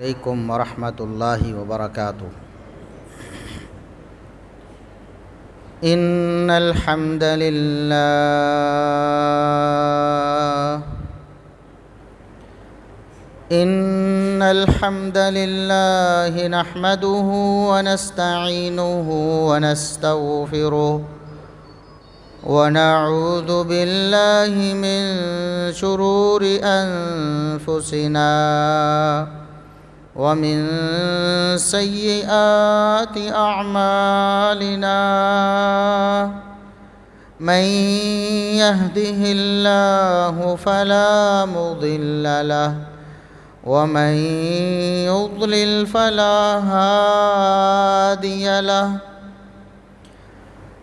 علیکم ورحمۃ اللہ وبرکاتہ۔ ان الحمد للہ نحمده ونستعینه ونستغفره ونعوذ باللہ من شرور انفسنا ومن سیئات اعمالنا من يهده الله فلا مضل له ومن يضلل فلا هادي له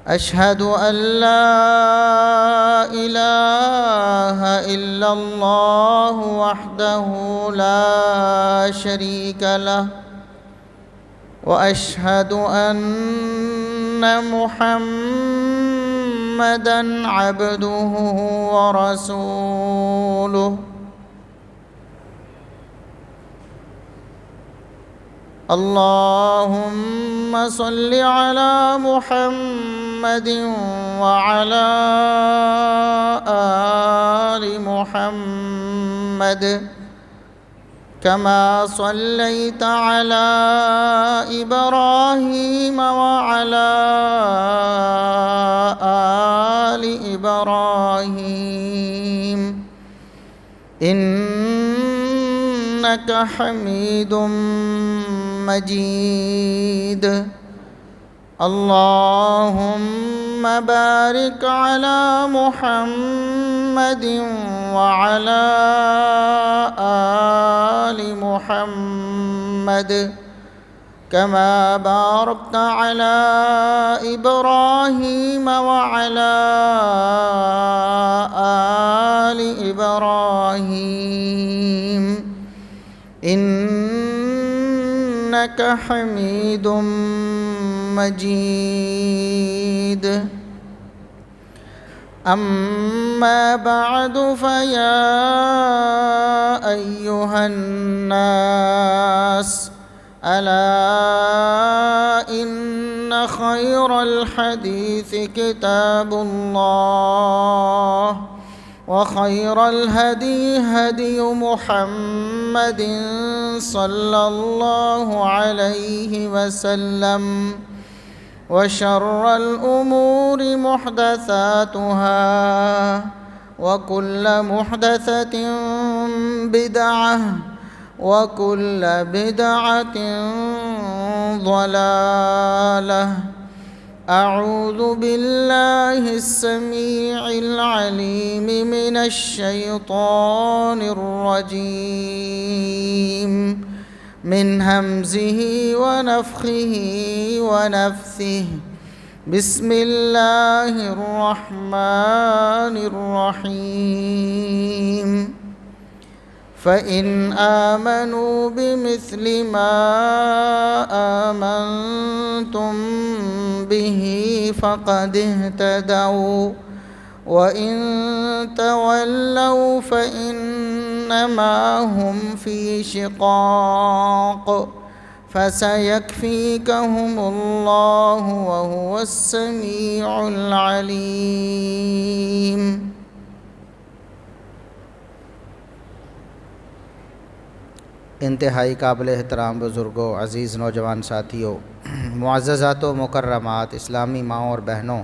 أشهد أن لا إله إلا الله وحده لا شريك له وأشهد أن محمدًا عبده ورسوله اللهم صل على محمد وعلى آل محمد كما صليت على إبراهيم وعلى آل إبراهيم إنك حميد مجيد اللهم بارك على محمد وعلى آل محمد كما باركت على إبراهيم وعلى آل إبراهيم إنك حميد مجيد أما بعد فيا أيها الناس ألا إن خير الحديث كتاب الله وخير الهدي هدي محمد صلى الله عليه وسلم وشر الأمور محدثاتها وكل محدثة بدعة وكل بدعة ضلالة أعوذ بالله السميع العليم من الشيطان الرجيم من همزه ونفخه ونفثه بسم الله الرحمن الرحيم فإن آمنوا بمثل ما آمنتم به فقد اهتدوا وإن تولوا فإنما هم في شقاق فسيكفيكهم الله وهو السميع العليم۔ انتہائی قابل احترام بزرگوں، عزیز نوجوان ساتھیوں، معززات و مکرمات اسلامی ماؤں اور بہنوں،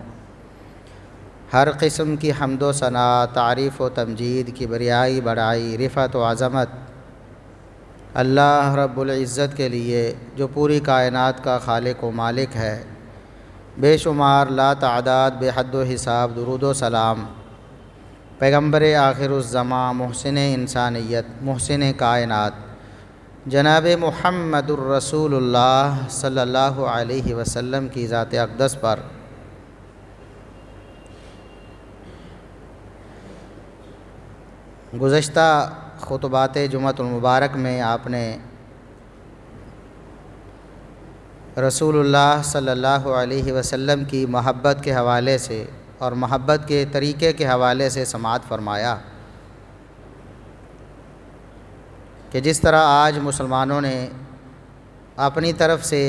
ہر قسم کی حمد و ثنا، تعریف و تمجید کی بریائی، بڑائی، رفعت و عظمت اللہ رب العزت کے لیے جو پوری کائنات کا خالق و مالک ہے۔ بے شمار لا تعداد بے حد و حساب درود و سلام پیغمبر آخر الزماں، محسن انسانیت، محسن کائنات جناب محمد الرسول اللہ صلی اللہ علیہ وسلم کی ذات اقدس پر گزشتہ خطبات جمعۃ المبارک میں آپ نے رسول اللہ صلی اللہ علیہ وسلم کی محبت کے حوالے سے اور محبت کے طریقے کے حوالے سے سماعت فرمایا کہ جس طرح آج مسلمانوں نے اپنی طرف سے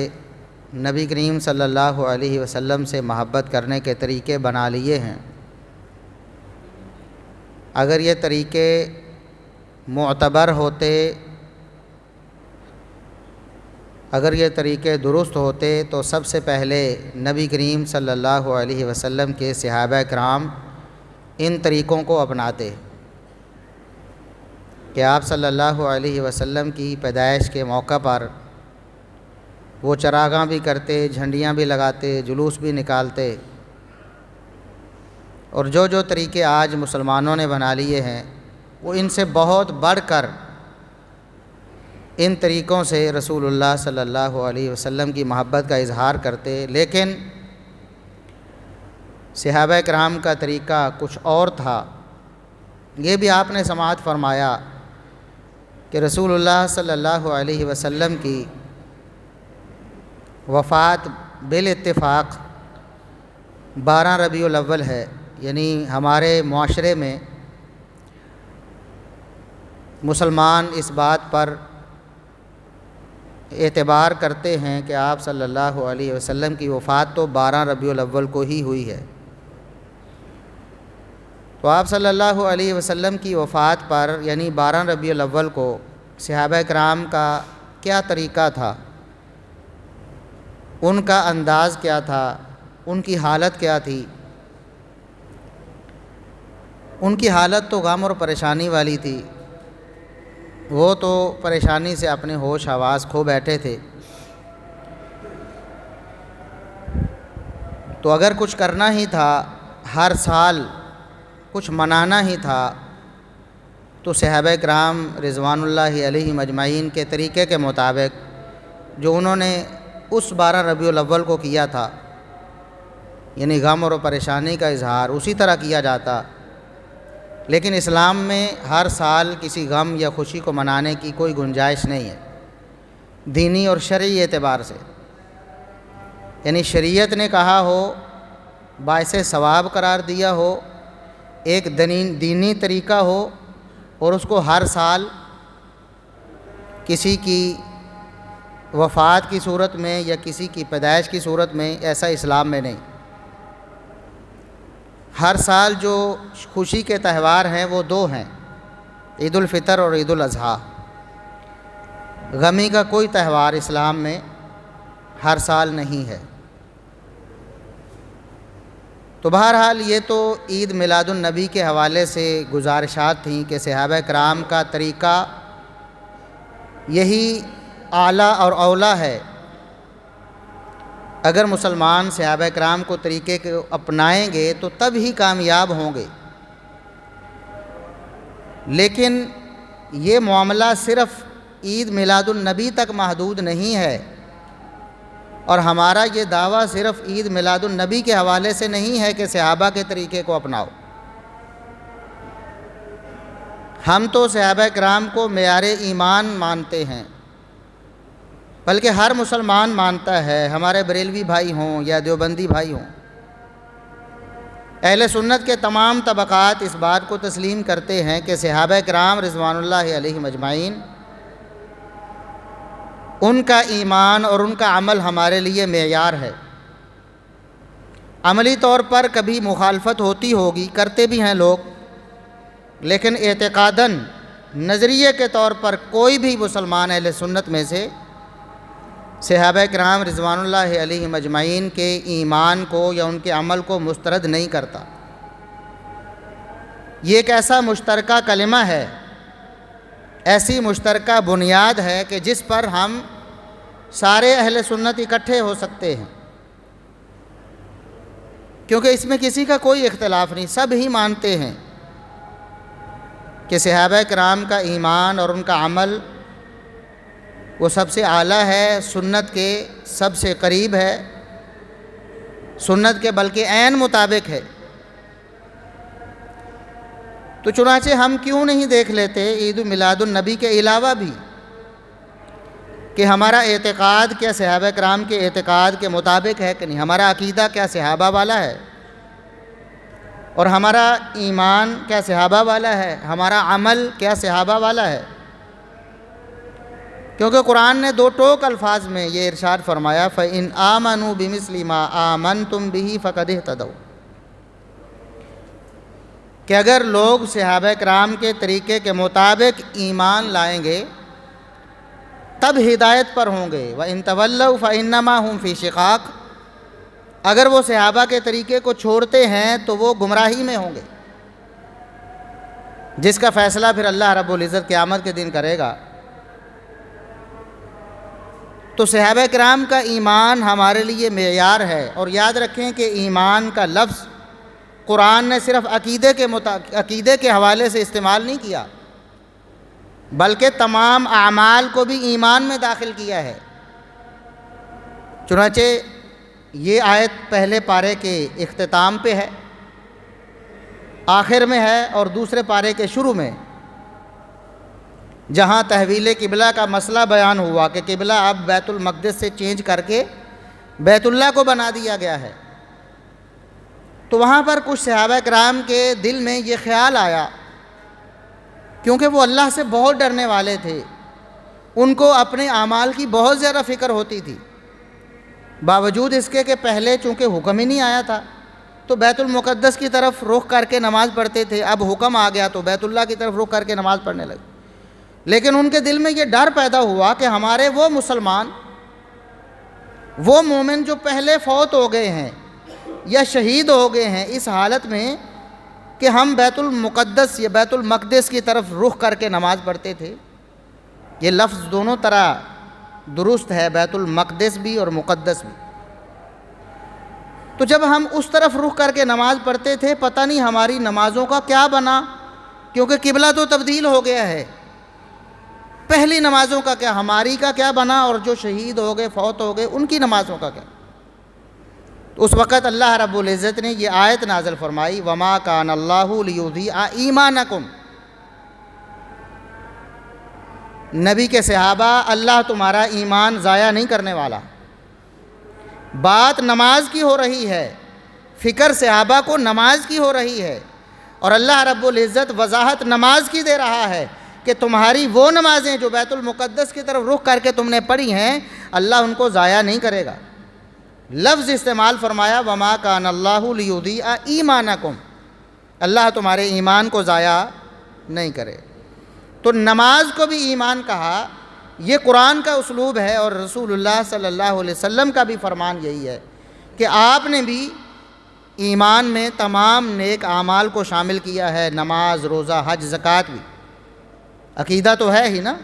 نبی کریم صلی اللہ علیہ وسلم سے محبت کرنے کے طریقے بنا لیے ہیں، اگر یہ طریقے معتبر ہوتے، اگر یہ طریقے درست ہوتے تو سب سے پہلے نبی کریم صلی اللہ علیہ وسلم کے صحابہ کرام ان طریقوں کو اپناتے کہ آپ صلی اللہ علیہ وسلم کی پیدائش کے موقع پر وہ چراغاں بھی کرتے، جھنڈیاں بھی لگاتے، جلوس بھی نکالتے، اور جو طریقے آج مسلمانوں نے بنا لیے ہیں وہ ان سے بہت بڑھ کر ان طریقوں سے رسول اللہ صلی اللہ علیہ وسلم کی محبت کا اظہار کرتے۔ لیکن صحابہ کرام کا طریقہ کچھ اور تھا۔ یہ بھی آپ نے سماعت فرمایا کہ رسول اللہ صلی اللہ علیہ وسلم کی وفات بالاتفاق 12 ربیع الاول ہے، یعنی ہمارے معاشرے میں مسلمان اس بات پر اعتبار کرتے ہیں کہ آپ صلی اللہ علیہ وسلم کی وفات تو 12 ربیع الاول کو ہی ہوئی ہے۔ تو آپ صلی اللہ علیہ وسلم کی وفات پر یعنی 12 ربیع الاول کو صحابہ کرام کا کیا طریقہ تھا، ان کا انداز کیا تھا، ان کی حالت کیا تھی؟ ان کی حالت تو غم اور پریشانی والی تھی، وہ تو پریشانی سے اپنے ہوش حواس کھو بیٹھے تھے۔ تو اگر کچھ کرنا ہی تھا، ہر سال کچھ منانا ہی تھا، تو صحابہ کرام رضوان اللہ علیہم اجمعین کے طریقے کے مطابق جو انہوں نے اس 12 ربیع الاول کو کیا تھا، یعنی غم اور پریشانی کا اظہار اسی طرح کیا جاتا۔ لیکن اسلام میں ہر سال کسی غم یا خوشی کو منانے کی کوئی گنجائش نہیں ہے دینی اور شرعی اعتبار سے، یعنی شریعت نے کہا ہو، باعث ثواب قرار دیا ہو، ایک دینی طریقہ ہو، اور اس کو ہر سال کسی کی وفات کی صورت میں یا کسی کی پیدائش کی صورت میں، ایسا اسلام میں نہیں۔ ہر سال جو خوشی کے تہوار ہیں وہ 2 ہیں، عید الفطر اور عید الاضحیٰ۔ غمی کا کوئی تہوار اسلام میں ہر سال نہیں ہے۔ تو بہرحال یہ تو عید میلاد النبی کے حوالے سے گزارشات تھیں کہ صحابہ کرام کا طریقہ یہی اعلیٰ اور اولیٰ ہے۔ اگر مسلمان صحابہ کرام کو طریقے کو اپنائیں گے تو تب ہی کامیاب ہوں گے۔ لیکن یہ معاملہ صرف عید میلاد النبی تک محدود نہیں ہے، اور ہمارا یہ دعویٰ صرف عید میلاد النبی کے حوالے سے نہیں ہے کہ صحابہ کے طریقے کو اپناؤ۔ ہم تو صحابہ کرام کو معیار ایمان مانتے ہیں، بلکہ ہر مسلمان مانتا ہے، ہمارے بریلوی بھائی ہوں یا دیوبندی بھائی ہوں۔ اہل سنت کے تمام طبقات اس بات کو تسلیم کرتے ہیں کہ صحابہ کرام رضوان اللہ علیہم اجمعین، ان کا ایمان اور ان کا عمل ہمارے لیے معیار ہے۔ عملی طور پر کبھی مخالفت ہوتی ہوگی، کرتے بھی ہیں لوگ، لیکن اعتقاداً نظریے کے طور پر کوئی بھی مسلمان اہل سنت میں سے صحابہ کرام رضوان اللہ علیہم اجمعین کے ایمان کو یا ان کے عمل کو مسترد نہیں کرتا۔ یہ ایک ایسا مشترکہ کلمہ ہے، ایسی مشترکہ بنیاد ہے کہ جس پر ہم سارے اہل سنت اکٹھے ہو سکتے ہیں، کیونکہ اس میں کسی کا کوئی اختلاف نہیں، سب ہی مانتے ہیں کہ صحابہ کرام کا ایمان اور ان کا عمل وہ سب سے اعلیٰ ہے، سنت کے سب سے قریب ہے، سنت کے بلکہ عین مطابق ہے۔ تو چنانچہ ہم کیوں نہیں دیکھ لیتے عید میلاد النبی کے علاوہ بھی کہ ہمارا اعتقاد کیا صحابہ کرام کے اعتقاد کے مطابق ہے کہ نہیں، ہمارا عقیدہ کیا صحابہ والا ہے، اور ہمارا ایمان کیا صحابہ والا ہے، ہمارا عمل کیا صحابہ والا ہے۔ کیونکہ قرآن نے دو ٹوک الفاظ میں یہ ارشاد فرمایا فَإِنْ آمَنُوا بِمِثْلِ مَا آمَنْتُمْ بِهِ فَقَدِ اهْتَدَوْا، کہ اگر لوگ صحابہ کرام کے طریقے کے مطابق ایمان لائیں گے تب ہدایت پر ہوں گے۔ وَإِن تَوَلَّوْا فَإِنَّمَا هُمْ فِي شِقَاقٍ، اگر وہ صحابہ کے طریقے کو چھوڑتے ہیں تو وہ گمراہی میں ہوں گے، جس کا فیصلہ پھر اللہ رب العزت قیامت کے دن کرے گا۔ تو صحابہ کرام کا ایمان ہمارے لیے معیار ہے، اور یاد رکھیں کہ ایمان کا لفظ قرآن نے صرف عقیدے کے حوالے سے استعمال نہیں کیا، بلکہ تمام اعمال کو بھی ایمان میں داخل کیا ہے۔ چنانچہ یہ آیت پہلے پارے کے اختتام پہ ہے، آخر میں ہے، اور دوسرے پارے کے شروع میں، جہاں تحویل قبلہ کا مسئلہ بیان ہوا کہ قبلہ اب بیت المقدس سے چینج کر کے بیت اللہ کو بنا دیا گیا ہے، تو وہاں پر کچھ صحابہ کرام کے دل میں یہ خیال آیا، کیونکہ وہ اللہ سے بہت ڈرنے والے تھے، ان کو اپنے اعمال کی بہت زیادہ فکر ہوتی تھی، باوجود اس کے کہ پہلے چونکہ حکم ہی نہیں آیا تھا تو بیت المقدس کی طرف رخ کر کے نماز پڑھتے تھے، اب حکم آ گیا تو بیت اللہ کی طرف رخ کر کے نماز پڑھنے لگے۔ لیکن ان کے دل میں یہ ڈر پیدا ہوا کہ ہمارے وہ مسلمان، وہ مومن جو پہلے فوت ہو گئے ہیں یا شہید ہو گئے ہیں، اس حالت میں کہ ہم بیت المقدس یا بیت المقدس کی طرف رخ کر کے نماز پڑھتے تھے، یہ لفظ دونوں طرح درست ہے، بیت المقدس بھی اور مقدس بھی۔ تو جب ہم اس طرف رخ کر کے نماز پڑھتے تھے، پتہ نہیں ہماری نمازوں کا کیا بنا، کیونکہ قبلہ تو تبدیل ہو گیا ہے، پہلی نمازوں کا کیا، ہماری کا کیا بنا، اور جو شہید ہو گئے فوت ہو گئے ان کی نمازوں کا کیا۔ تو اس وقت اللہ رب العزت نے یہ آیت نازل فرمائی وَمَا كَانَ اللَّهُ لِيُضِيعَ ایمانکم، نبی کے صحابہ، اللہ تمہارا ایمان ضائع نہیں کرنے والا۔ بات نماز کی ہو رہی ہے، فکر صحابہ کو نماز کی ہو رہی ہے، اور اللہ رب العزت وضاحت نماز کی دے رہا ہے کہ تمہاری وہ نمازیں جو بیت المقدس کی طرف رخ کر کے تم نے پڑھی ہیں، اللہ ان کو ضائع نہیں کرے گا۔ لفظ استعمال فرمایا وَمَا كَانَ اللَّهُ لِيُضِيعَ ایمانکم، اللہ تمہارے ایمان کو ضائع نہیں کرے۔ تو نماز کو بھی ایمان کہا، یہ قرآن کا اسلوب ہے، اور رسول اللہ صلی اللہ علیہ وسلم کا بھی فرمان یہی ہے کہ آپ نے بھی ایمان میں تمام نیک اعمال کو شامل کیا ہے، نماز، روزہ، حج، زکوٰۃ بھی، عقیدہ تو ہے ہی نا،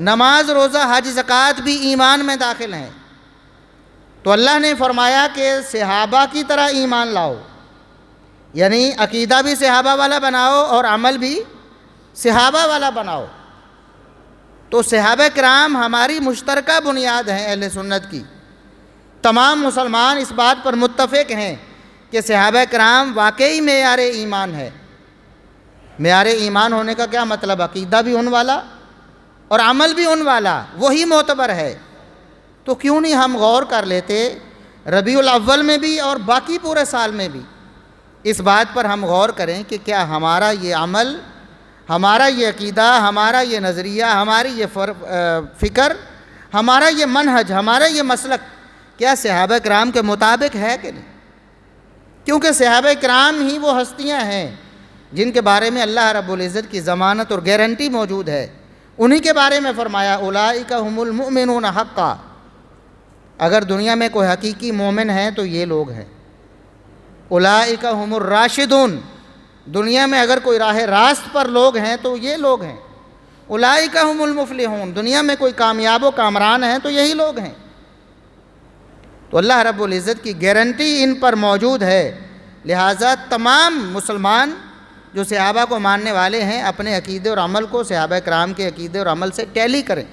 نماز، روزہ، حج، زکوٰۃ بھی ایمان میں داخل ہیں۔ تو اللہ نے فرمایا کہ صحابہ کی طرح ایمان لاؤ، یعنی عقیدہ بھی صحابہ والا بناؤ اور عمل بھی صحابہ والا بناؤ۔ تو صحابہ کرام ہماری مشترکہ بنیاد ہیں اہل سنت کی، تمام مسلمان اس بات پر متفق ہیں کہ صحابہ کرام واقعی معیار ایمان ہے۔ معیار ایمان ہونے کا کیا مطلب؟ عقیدہ بھی ان والا اور عمل بھی ان والا، وہی معتبر ہے۔ تو کیوں نہیں ہم غور کر لیتے ربیع الاول میں بھی اور باقی پورے سال میں بھی اس بات پر ہم غور کریں کہ کیا ہمارا یہ عمل، ہمارا یہ عقیدہ، ہمارا یہ نظریہ، ہماری یہ فکر، ہمارا یہ منہج، ہمارا یہ مسلک کیا صحابہ کرام کے مطابق ہے کہ نہیں؟ کیونکہ صحابہ کرام ہی وہ ہستیاں ہیں جن کے بارے میں اللہ رب العزت کی ضمانت اور گارنٹی موجود ہے۔ انہی کے بارے میں فرمایا اولئک هم المؤمنون حقا، اگر دنیا میں کوئی حقیقی مومن ہے تو یہ لوگ ہیں۔ اولئک هم الراشدون، دنیا میں اگر کوئی راہ راست پر لوگ ہیں تو یہ لوگ ہیں۔ اولئک هم المفلحون، دنیا میں کوئی کامیاب و کامران ہیں تو یہی لوگ ہیں۔ تو اللہ رب العزت کی گارنٹی ان پر موجود ہے، لہٰذا تمام مسلمان جو صحابہ کو ماننے والے ہیں اپنے عقیدے اور عمل کو صحابہ کرام کے عقیدے اور عمل سے ٹیلی کریں،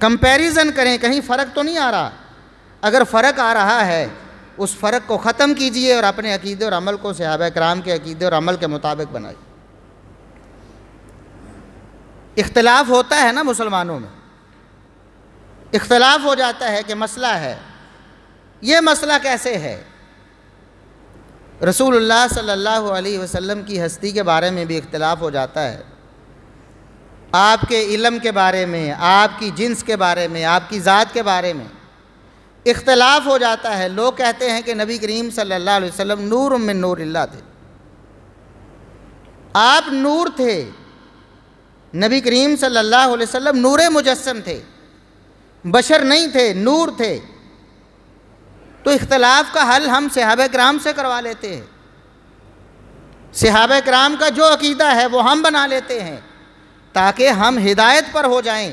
کمپیریزن کریں، کہیں فرق تو نہیں آ رہا۔ اگر فرق آ رہا ہے اس فرق کو ختم کیجئے اور اپنے عقیدے اور عمل کو صحابہ کرام کے عقیدے اور عمل کے مطابق بنائیے۔ اختلاف ہوتا ہے نا مسلمانوں میں، اختلاف ہو جاتا ہے کہ مسئلہ ہے، یہ مسئلہ کیسے ہے؟ رسول اللہ صلی اللہ علیہ وسلم کی ہستی کے بارے میں بھی اختلاف ہو جاتا ہے، آپ کے علم کے بارے میں، آپ کی جنس کے بارے میں، آپ کی ذات کے بارے میں اختلاف ہو جاتا ہے۔ لوگ کہتے ہیں کہ نبی کریم صلی اللہ علیہ وسلم نور من نور اللہ تھے، آپ نور تھے، نبی کریم صلی اللہ علیہ وسلم نور مجسم تھے، بشر نہیں تھے، نور تھے۔ تو اختلاف کا حل ہم صحابہ کرام سے کروا لیتے ہیں، صحابہ کرام کا جو عقیدہ ہے وہ ہم بنا لیتے ہیں تاکہ ہم ہدایت پر ہو جائیں،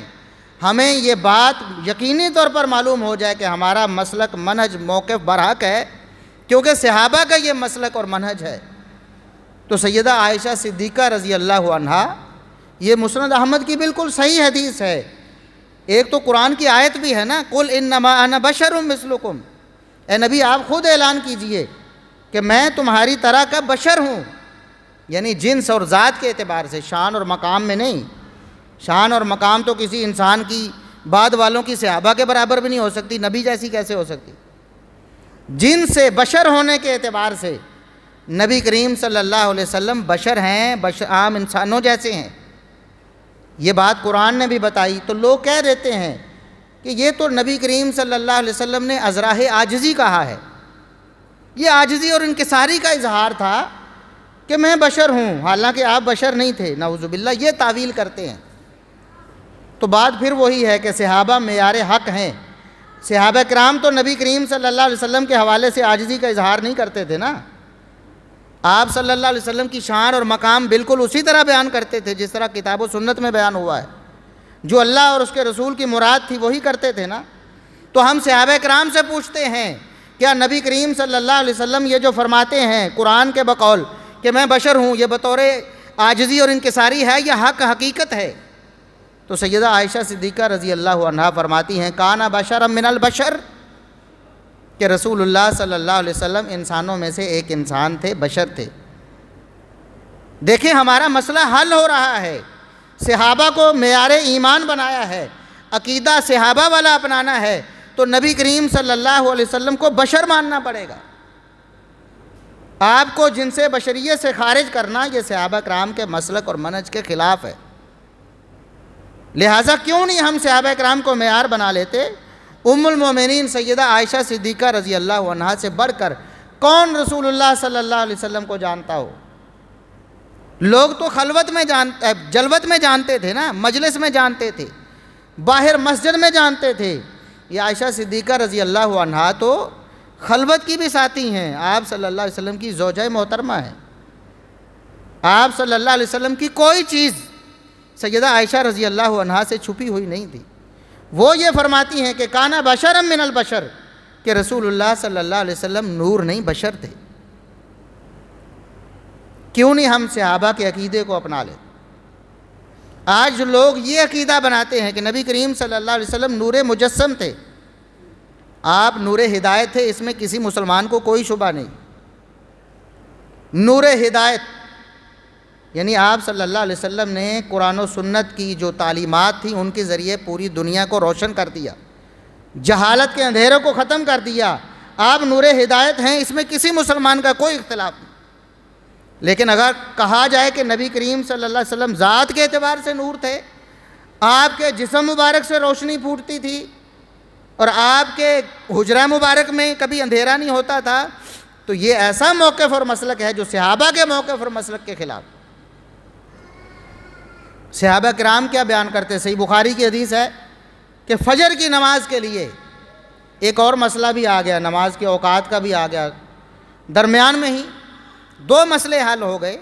ہمیں یہ بات یقینی طور پر معلوم ہو جائے کہ ہمارا مسلک، منہج، موقف برحق ہے، کیونکہ صحابہ کا یہ مسلک اور منہج ہے۔ تو سیدہ عائشہ صدیقہ رضی اللہ عنہا، یہ مسند احمد کی بالکل صحیح حدیث ہے، ایک تو قرآن کی آیت بھی ہے نا، قل انما انا بشر مثلکم، اے نبی آپ خود اعلان کیجئے کہ میں تمہاری طرح کا بشر ہوں، یعنی جنس اور ذات کے اعتبار سے، شان اور مقام میں نہیں۔ شان اور مقام تو کسی انسان کی بعد والوں کی صحابہ کے برابر بھی نہیں ہو سکتی، نبی جیسی کیسے ہو سکتی؟ جنس سے، بشر ہونے کے اعتبار سے نبی کریم صلی اللہ علیہ وسلم بشر ہیں، عام انسانوں جیسے ہیں، یہ بات قرآن نے بھی بتائی۔ تو لوگ کہہ دیتے ہیں کہ یہ تو نبی کریم صلی اللہ علیہ وسلم نے ازراہ عاجزی کہا ہے، یہ عاجزی اور انکساری کا اظہار تھا کہ میں بشر ہوں، حالانکہ آپ بشر نہیں تھے، نعوذ باللہ، یہ تعویل کرتے ہیں۔ تو بات پھر وہی ہے کہ صحابہ معیار حق ہیں، صحابہ کرام تو نبی کریم صلی اللہ علیہ وسلم کے حوالے سے عاجزی کا اظہار نہیں کرتے تھے نا، آپ صلی اللہ علیہ وسلم کی شان اور مقام بالکل اسی طرح بیان کرتے تھے جس طرح کتاب و سنت میں بیان ہوا ہے، جو اللہ اور اس کے رسول کی مراد تھی وہی کرتے تھے نا۔ تو ہم صحابہ کرام سے پوچھتے ہیں کیا نبی کریم صلی اللہ علیہ وسلم یہ جو فرماتے ہیں قرآن کے بقول کہ میں بشر ہوں، یہ بطور عاجزی اور انکساری ہے یا حق حقیقت ہے؟ تو سیدہ عائشہ صدیقہ رضی اللہ عنہا فرماتی ہیں کانا بشرا من البشر، کہ رسول اللہ صلی اللہ علیہ وسلم انسانوں میں سے ایک انسان تھے، بشر تھے۔ دیکھیں ہمارا مسئلہ حل ہو رہا ہے، صحابہ کو معیار ایمان بنایا ہے، عقیدہ صحابہ والا اپنانا ہے، تو نبی کریم صلی اللہ علیہ وسلم کو بشر ماننا پڑے گا۔ آپ کو جن سے بشریت سے خارج کرنا یہ صحابہ کرام کے مسلک اور منہج کے خلاف ہے، لہٰذا کیوں نہیں ہم صحابہ کرام کو معیار بنا لیتے؟ ام المومنین سیدہ عائشہ صدیقہ رضی اللہ عنہا سے بڑھ کر کون رسول اللہ صلی اللہ علیہ وسلم کو جانتا ہو؟ لوگ تو خلوت میں جلوت میں جانتے تھے نا، مجلس میں جانتے تھے، باہر مسجد میں جانتے تھے، یہ عائشہ صدیقہ رضی اللہ عنہا تو خلوت کی بھی ساتھی ہیں، آپ صلی اللہ علیہ وسلم کی زوجہ محترمہ ہیں، آپ صلی اللہ علیہ وسلم کی کوئی چیز سیدہ عائشہ رضی اللہ عنہا سے چھپی ہوئی نہیں تھی۔ وہ یہ فرماتی ہیں کہ کانا بشرا من البشر، کہ رسول اللہ صلی اللہ علیہ وسلم نور نہیں بشر تھے۔ کیوں نہیں ہم صحابہ کے عقیدے کو اپنا لیں؟ آج لوگ یہ عقیدہ بناتے ہیں کہ نبی کریم صلی اللہ علیہ وسلم نور مجسم تھے، آپ نور ہدایت تھے، اس میں کسی مسلمان کو کوئی شبہ نہیں۔ نور ہدایت یعنی آپ صلی اللہ علیہ وسلم نے قرآن و سنت کی جو تعلیمات تھیں ان کے ذریعے پوری دنیا کو روشن کر دیا، جہالت کے اندھیروں کو ختم کر دیا، آپ نور ہدایت ہیں، اس میں کسی مسلمان کا کوئی اختلاف نہیں۔ لیکن اگر کہا جائے کہ نبی کریم صلی اللہ علیہ وسلم ذات کے اعتبار سے نور تھے، آپ کے جسم مبارک سے روشنی پھوٹتی تھی اور آپ کے حجرہ مبارک میں کبھی اندھیرا نہیں ہوتا تھا، تو یہ ایسا موقف اور مسلک ہے جو صحابہ کے موقف اور مسلک کے خلاف۔ صحابہ کرام کیا بیان کرتے؟ صحیح بخاری کی حدیث ہے کہ فجر کی نماز کے لیے ایک اور مسئلہ بھی آ گیا، نماز کے اوقات کا بھی آ گیا، درمیان میں ہی دو مسئلے حل ہو گئے۔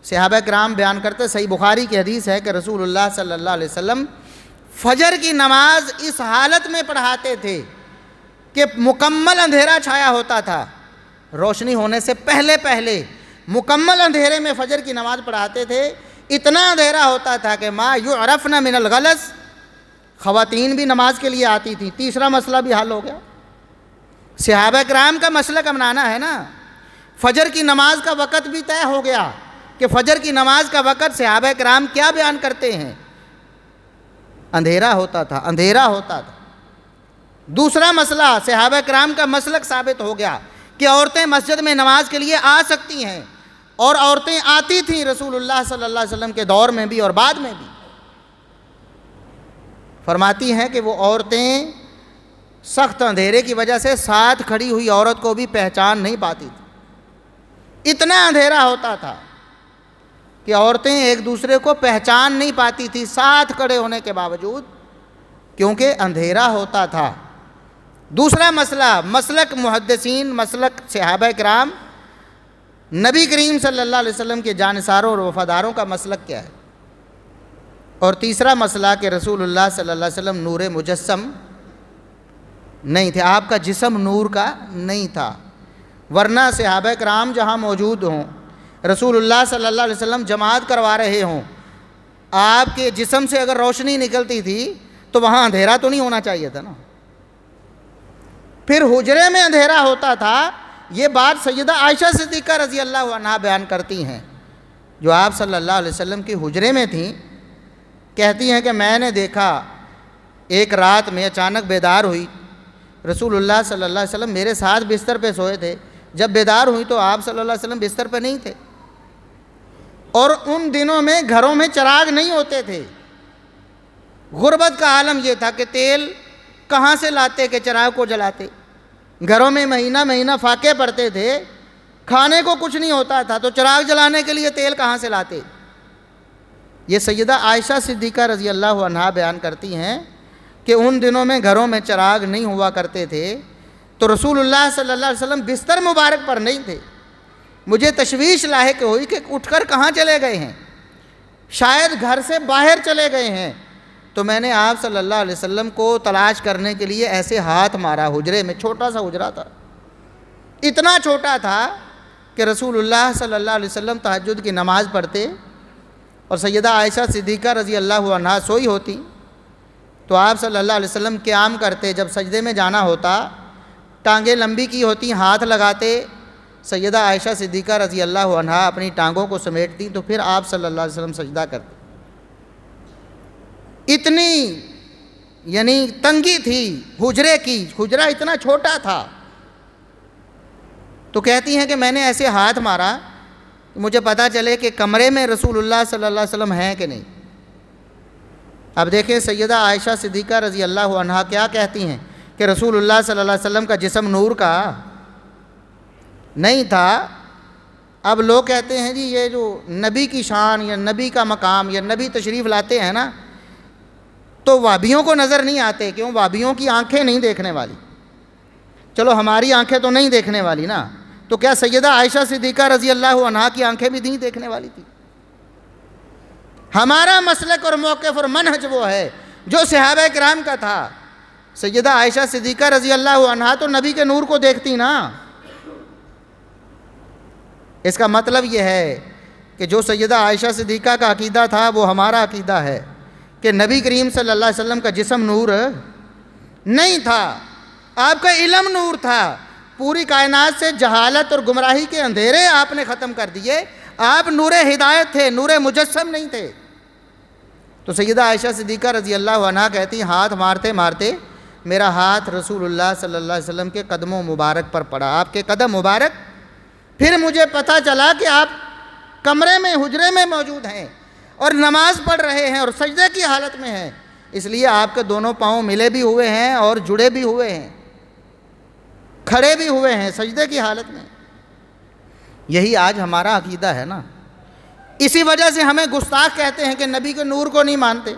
صحابہ کرام بیان کرتے، صحیح بخاری کی حدیث ہے کہ رسول اللہ صلی اللہ علیہ وسلم فجر کی نماز اس حالت میں پڑھاتے تھے کہ مکمل اندھیرا چھایا ہوتا تھا، روشنی ہونے سے پہلے مکمل اندھیرے میں فجر کی نماز پڑھاتے تھے، اتنا اندھیرا ہوتا تھا کہ ما یعرفن من الغلس، خواتین بھی نماز کے لیے آتی تھیں۔ تیسرا مسئلہ بھی حل ہو گیا۔ صحابہ کرام کا مسلک اپنانا ہے نا، فجر کی نماز کا وقت بھی طے ہو گیا کہ فجر کی نماز کا وقت صحابہ کرام کیا بیان کرتے ہیں، اندھیرا ہوتا تھا۔ دوسرا مسئلہ صحابہ کرام کا مسلک ثابت ہو گیا کہ عورتیں مسجد میں نماز کے لیے آ سکتی ہیں، اور عورتیں آتی تھیں رسول اللہ صلی اللہ علیہ وسلم کے دور میں بھی اور بعد میں بھی۔ فرماتی ہیں کہ وہ عورتیں سخت اندھیرے کی وجہ سے ساتھ کھڑی ہوئی عورت کو بھی پہچان نہیں پاتی تھی، اتنا اندھیرا ہوتا تھا کہ عورتیں ایک دوسرے کو پہچان نہیں پاتی تھی ساتھ کھڑے ہونے کے باوجود، کیونکہ اندھیرا ہوتا تھا۔ دوسرا مسئلہ، مسلک محدثین، مسلک صحابہ کرام، نبی کریم صلی اللہ علیہ وسلم کے جانثاروں اور وفاداروں کا مسلک کیا ہے؟ اور تیسرا مسئلہ کہ رسول اللہ صلی اللہ علیہ وسلم نور مجسم نہیں تھے، آپ کا جسم نور کا نہیں تھا، ورنہ صحابہ کرام جہاں موجود ہوں، رسول اللہ صلی اللہ علیہ وسلم جماعت کروا رہے ہوں، آپ کے جسم سے اگر روشنی نکلتی تھی تو وہاں اندھیرا تو نہیں ہونا چاہیے تھا نا۔ پھر حجرے میں اندھیرا ہوتا تھا، یہ بات سیدہ عائشہ صدیقہ رضی اللہ عنہا بیان کرتی ہیں، جو آپ صلی اللہ علیہ وسلم کی حجرے میں تھیں۔ کہتی ہیں کہ میں نے دیکھا ایک رات میں اچانک بیدار ہوئی، رسول اللہ صلی اللہ علیہ وسلم میرے ساتھ بستر پہ سوئے تھے، جب بیدار ہوئی تو آپ صلی اللہ علیہ وسلم بستر پہ نہیں تھے، اور ان دنوں میں گھروں میں چراغ نہیں ہوتے تھے، غربت کا عالم یہ تھا کہ تیل کہاں سے لاتے کہ چراغ کو جلاتے، گھروں میں مہینہ مہینہ فاقے پڑتے تھے، کھانے کو کچھ نہیں ہوتا تھا تو چراغ جلانے کے لیے تیل کہاں سے لاتے۔ یہ سیدہ عائشہ صدیقہ رضی اللہ عنہا بیان کرتی ہیں کہ ان دنوں میں گھروں میں چراغ نہیں ہوا کرتے تھے، تو رسول اللہ صلی اللہ علیہ وسلم بستر مبارک پر نہیں تھے، مجھے تشویش لاحق ہوئی کہ اٹھ کر کہاں چلے گئے ہیں، شاید گھر سے باہر چلے گئے ہیں، تو میں نے آپ صلی اللہ علیہ وسلم کو تلاش کرنے کے لیے ایسے ہاتھ مارا، حجرے میں چھوٹا سا حجرہ تھا، اتنا چھوٹا تھا کہ رسول اللہ صلی اللہ علیہ وسلم تہجد کی نماز پڑھتے اور سیدہ عائشہ صدیقہ رضی اللہ عنہا سوئی ہوتی تو آپ صلی اللہ علیہ وسلم قیام کرتے، جب سجدے میں جانا ہوتا ٹانگیں لمبی کی ہوتی، ہاتھ لگاتے، سیدہ عائشہ صدیقہ رضی اللہ عنہا اپنی ٹانگوں کو سمیٹتی تو پھر آپ صلی اللہ علیہ وسلم سجدہ کرتے۔ اتنی یعنی تنگی تھی حجرے کی، حجرہ اتنا چھوٹا تھا، تو کہتی ہیں کہ میں نے ایسے ہاتھ مارا کہ مجھے پتہ چلے کہ کمرے میں رسول اللہ صلی اللہ علیہ وسلم ہیں کہ نہیں۔ اب دیکھیں سیدہ عائشہ صدیقہ رضی اللہ عنہا کیا کہتی ہیں کہ رسول اللہ صلی اللہ علیہ وسلم کا جسم نور کا نہیں تھا۔ اب لوگ کہتے ہیں جی یہ جو نبی کی شان یا نبی کا مقام یا نبی تشریف لاتے ہیں نا تو وابیوں کو نظر نہیں آتے، کیوں؟ وابیوں کی آنکھیں نہیں دیکھنے والی، چلو ہماری آنکھیں تو نہیں دیکھنے والی نا، تو کیا سیدہ عائشہ صدیقہ رضی اللہ عنہا کی آنکھیں بھی نہیں دیکھنے والی تھی؟ ہمارا مسلک اور موقف اور منہج وہ ہے جو صحابہ کرام کا تھا۔ سیدہ عائشہ صدیقہ رضی اللہ عنہا تو نبی کے نور کو دیکھتی نا۔ اس کا مطلب یہ ہے کہ جو سیدہ عائشہ صدیقہ کا عقیدہ تھا وہ ہمارا عقیدہ ہے کہ نبی کریم صلی اللہ علیہ وسلم کا جسم نور نہیں تھا، آپ کا علم نور تھا، پوری کائنات سے جہالت اور گمراہی کے اندھیرے آپ نے ختم کر دیے، آپ نور ہدایت تھے، نور مجسم نہیں تھے۔ تو سیدہ عائشہ صدیقہ رضی اللہ عنہا کہتی ہاتھ مارتے مارتے میرا ہاتھ رسول اللہ صلی اللہ علیہ وسلم کے قدموں مبارک پر پڑا، آپ کے قدم مبارک، پھر مجھے پتہ چلا کہ آپ کمرے میں حجرے میں موجود ہیں اور نماز پڑھ رہے ہیں اور سجدے کی حالت میں ہیں، اس لیے آپ کے دونوں پاؤں ملے بھی ہوئے ہیں اور جڑے بھی ہوئے ہیں، کھڑے بھی ہوئے ہیں سجدے کی حالت میں۔ یہی آج ہمارا عقیدہ ہے نا، اسی وجہ سے ہمیں گستاخ کہتے ہیں کہ نبی کے نور کو نہیں مانتے،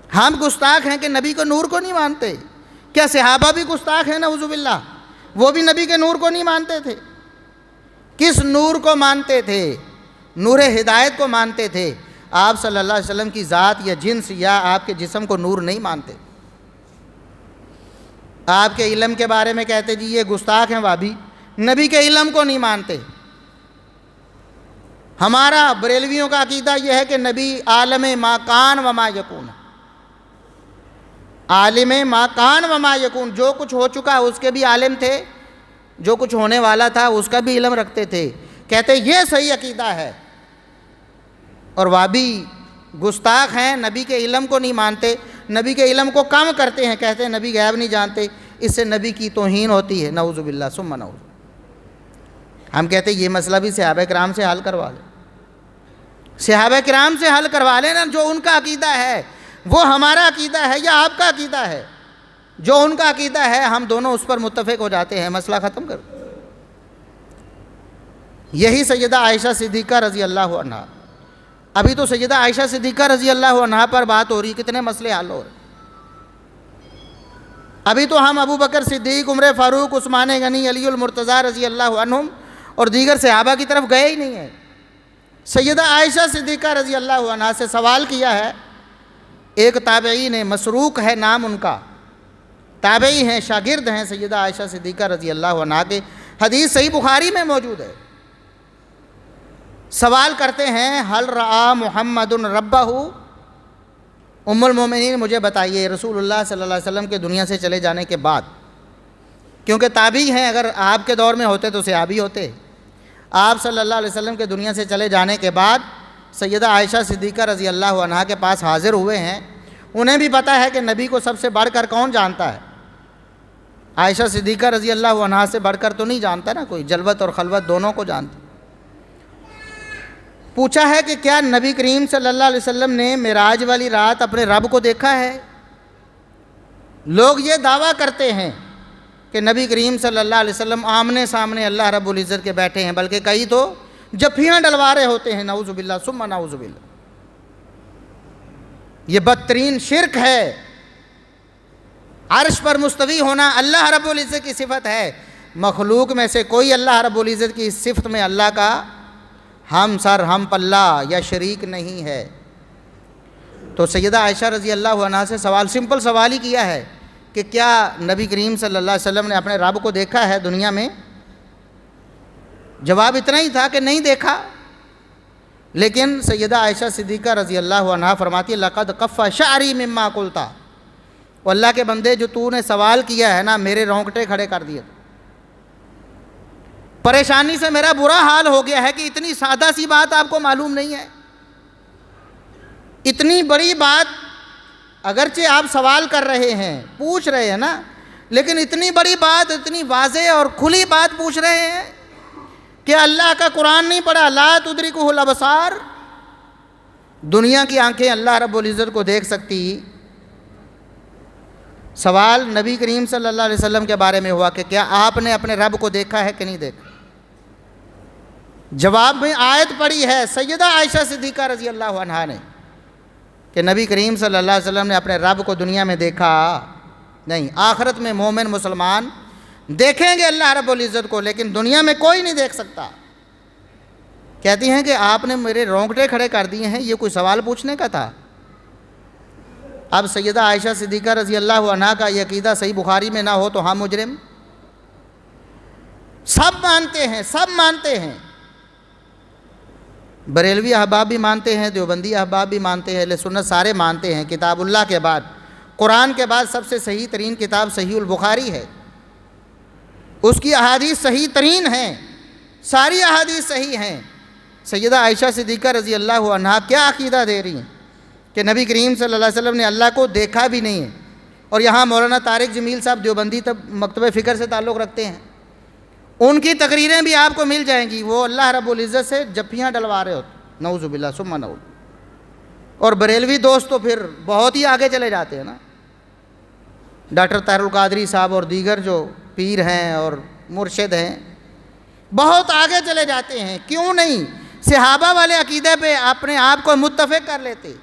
ہم گستاخ ہیں کہ نبی کے نور کو نہیں مانتے۔ کیا صحابہ بھی گستاخ ہیں؟ نعوذ باللہ، وہ بھی نبی کے نور کو نہیں مانتے تھے۔ کس نور کو مانتے تھے؟ نور ہدایت کو مانتے تھے، آپ صلی اللہ علیہ وسلم کی ذات یا جنس یا آپ کے جسم کو نور نہیں مانتے۔ آپ کے علم کے بارے میں کہتے جی یہ گستاخ ہیں وابی، نبی کے علم کو نہیں مانتے۔ ہمارا بریلویوں کا عقیدہ یہ ہے کہ نبی عالم ما کان و ما یکون، عالم ما کان و ما یکون، جو کچھ ہو چکا اس کے بھی عالم تھے، جو کچھ ہونے والا تھا اس کا بھی علم رکھتے تھے۔ کہتے یہ صحیح عقیدہ ہے، اور وابی گستاخ ہیں، نبی کے علم کو نہیں مانتے، نبی کے علم کو کم کرتے ہیں، کہتے ہیں نبی غیب نہیں جانتے، اس سے نبی کی توہین ہوتی ہے، نعوذ باللہ ثم نعوذ۔ ہم کہتے ہیں یہ مسئلہ بھی صحابہ کرام سے حل کروا لیں، صحابہ کرام سے حل کروا لیں نا، جو ان کا عقیدہ ہے۔ وہ ہمارا عقیدہ ہے یا آپ کا عقیدہ ہے؟ جو ان کا عقیدہ ہے ہم دونوں اس پر متفق ہو جاتے ہیں، مسئلہ ختم کر۔ یہی سیدہ عائشہ صدیقہ رضی اللہ عنہا، ابھی تو سیدہ عائشہ صدیقہ رضی اللہ عنہا پر بات ہو رہی، کتنے مسئلے حل ہو رہے۔ ابھی تو ہم ابو بکر صدیق، عمر فاروق، عثمان غنی، علی المرتضیٰ رضی اللہ عنہم اور دیگر صحابہ کی طرف گئے ہی نہیں ہیں۔ سیدہ عائشہ صدیقہ رضی اللہ عنہا سے سوال کیا ہے ایک تابعی نے، مسروق ہے نام ان کا، تابعی ہیں، شاگرد ہیں سیدہ عائشہ صدیقہ رضی اللہ عنہا کے، حدیث صحیح بخاری میں موجود ہے۔ سوال کرتے ہیں حل رعا محمد ربہ، ام المومنین مجھے بتائیے رسول اللہ صلی اللہ علیہ وسلم کے دنیا سے چلے جانے کے بعد، کیونکہ تابعی ہیں، اگر آپ کے دور میں ہوتے تو صحابی ہوتے، آپ صلی اللہ علیہ وسلم کے دنیا سے چلے جانے کے بعد سیدہ عائشہ صدیقہ رضی اللہ عنہا کے پاس حاضر ہوئے ہیں، انہیں بھی پتہ ہے کہ نبی کو سب سے بڑھ کر کون جانتا ہے، عائشہ صدیقہ رضی اللہ عنہا سے بڑھ کر تو نہیں جانتا نا کوئی، جلوت اور خلوت دونوں کو جانتا۔ پوچھا ہے کہ کیا نبی کریم صلی اللہ علیہ وسلم نے معراج والی رات اپنے رب کو دیکھا ہے؟ لوگ یہ دعویٰ کرتے ہیں کہ نبی کریم صلی اللہ علیہ وسلم آمنے سامنے اللہ رب العزت کے بیٹھے ہیں، بلکہ کئی تو جفیاں ڈلوا رہے ہوتے ہیں، نعوذ باللہ ثم نعوذ باللہ۔ یہ بدترین شرک ہے۔ عرش پر مستوی ہونا اللہ رب العزت کی صفت ہے، مخلوق میں سے کوئی اللہ رب العزت کی صفت میں اللہ کا ہم سر ہم پلہ یا شریک نہیں ہے۔ تو سیدہ عائشہ رضی اللہ عنہا سے سوال، سمپل سوال ہی کیا ہے کہ کیا نبی کریم صلی اللہ علیہ وسلم نے اپنے رب کو دیکھا ہے دنیا میں؟ جواب اتنا ہی تھا کہ نہیں دیکھا، لیکن سیدہ عائشہ صدیقہ رضی اللہ عنہا فرماتی ہے لقد قف شعری مما قلتا، وہ اللہ کے بندے جو تو نے سوال کیا ہے نا میرے رونگٹے کھڑے کر دیے، پریشانی سے میرا برا حال ہو گیا ہے کہ اتنی سادہ سی بات آپ کو معلوم نہیں ہے، اتنی بڑی بات اگرچہ آپ سوال کر رہے ہیں، پوچھ رہے ہیں نا، لیکن اتنی بڑی بات، اتنی واضح اور کھلی بات پوچھ رہے ہیں کہ اللہ کا قرآن نہیں پڑھا، لا تدرکہ الابصار، دنیا کی آنکھیں اللہ رب العزت کو دیکھ سکتی۔ سوال نبی کریم صلی اللہ علیہ وسلم کے بارے میں ہوا کہ کیا آپ نے اپنے رب کو دیکھا ہے کہ نہیں دیکھا؟ جواب میں آیت پڑھی ہے سیدہ عائشہ صدیقہ رضی اللہ عنہا نے کہ نبی کریم صلی اللہ علیہ وسلم نے اپنے رب کو دنیا میں دیکھا نہیں، آخرت میں مومن مسلمان دیکھیں گے اللہ رب العزت کو، لیکن دنیا میں کوئی نہیں دیکھ سکتا۔ کہتی ہیں کہ آپ نے میرے رونگٹے کھڑے کر دیے ہیں، یہ کوئی سوال پوچھنے کا تھا؟ اب سیدہ عائشہ صدیقہ رضی اللہ عنہا کا یہ عقیدہ صحیح بخاری میں نہ ہو تو ہم مجرم؟ سب مانتے ہیں، سب مانتے ہیں، بریلوی احباب بھی مانتے ہیں، دیوبندی احباب بھی مانتے ہیں، اہل سنت سارے مانتے ہیں، کتاب اللہ کے بعد، قرآن کے بعد سب سے صحیح ترین کتاب صحیح البخاری ہے، اس کی احادیث صحیح ترین ہیں، ساری احادیث صحیح ہیں۔ سیدہ عائشہ صدیقہ رضی اللہ عنہا کیا عقیدہ دے رہی ہیں کہ نبی کریم صلی اللہ علیہ وسلم نے اللہ کو دیکھا بھی نہیں ہے، اور یہاں مولانا طارق جمیل صاحب دیوبندی مکتبہ فکر سے تعلق رکھتے ہیں، ان کی تقریریں بھی آپ کو مل جائیں گی، وہ اللہ رب العزت سے جفیاں ڈلوا رہے ہوتے، نعوذ باللہ ثم نعوذ۔ اور بریلوی دوست تو پھر بہت ہی آگے چلے جاتے ہیں نا، ڈاکٹر طاہر القادری صاحب اور دیگر جو پیر ہیں اور مرشد ہیں بہت آگے چلے جاتے ہیں۔ کیوں نہیں صحابہ والے عقیدے پہ اپنے آپ کو متفق کر لیتے؟